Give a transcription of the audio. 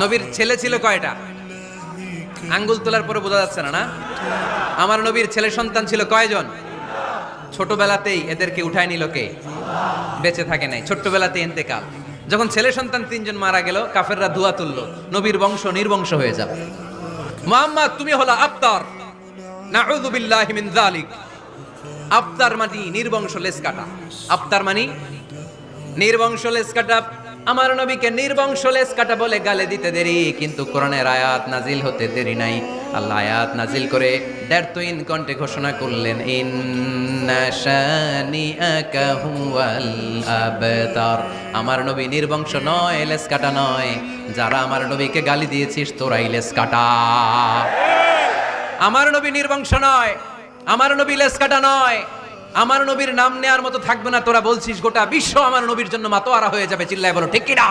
নবীর ছেলে ছিল কয়টা? আঙ্গুল তোলার পরে বোঝা যাচ্ছে না, না? আমার নবীর ছেলে সন্তান ছিল কয়জন? ছোটবেলাতেই এদেরকে উঠায় নিল কে? বেঁচে থাকে নাই, ছোট্টবেলাতেই ইন্তেকাল। যখন ছেলে সন্তান 3 জন মারা গেল, কাফেররা ধোঁয়া তুললো, নবীর বংশ নির্বংশ হয়ে যাবে। মুহাম্মদ তুমি হলো আবতার, নাউযু বিল্লাহি মিন যালিক। আবতার মানে নির্বংশ, লেজ কাটা। আবতার মানে নির্বংশ, লেজ কাটা। আমার নবীকে নির্বংশ লেজ কাটা বলে গালে দিতে দেরি, কিন্তু কোরআনের আয়াত নাজিল হতে দেরি নাই। আল্লাহ আয়াত নাজিল করে দ্ব্যর্থহীন কণ্ঠে ঘোষণা করলেন, ইন্না শানিআকা হুয়াল আবতার। আমার নবী নির্বংশ নয়, লেজ কাটা নয়। যারা আমার নবীকে গালি দিয়েছিস তোরাই লেজ কাটা। আমার নবী নির্বংশ নয়, আমার নবী লেজ কাটা নয়। আমার নবীর নাম নেয়ার মতো থাকবে না। তোরা বলছিস গোটা বিশ্ব আমার নবীর জন্য মাতোয়ারা হয়ে যাবে। চিল্লায় বলো ঠিক কিনা?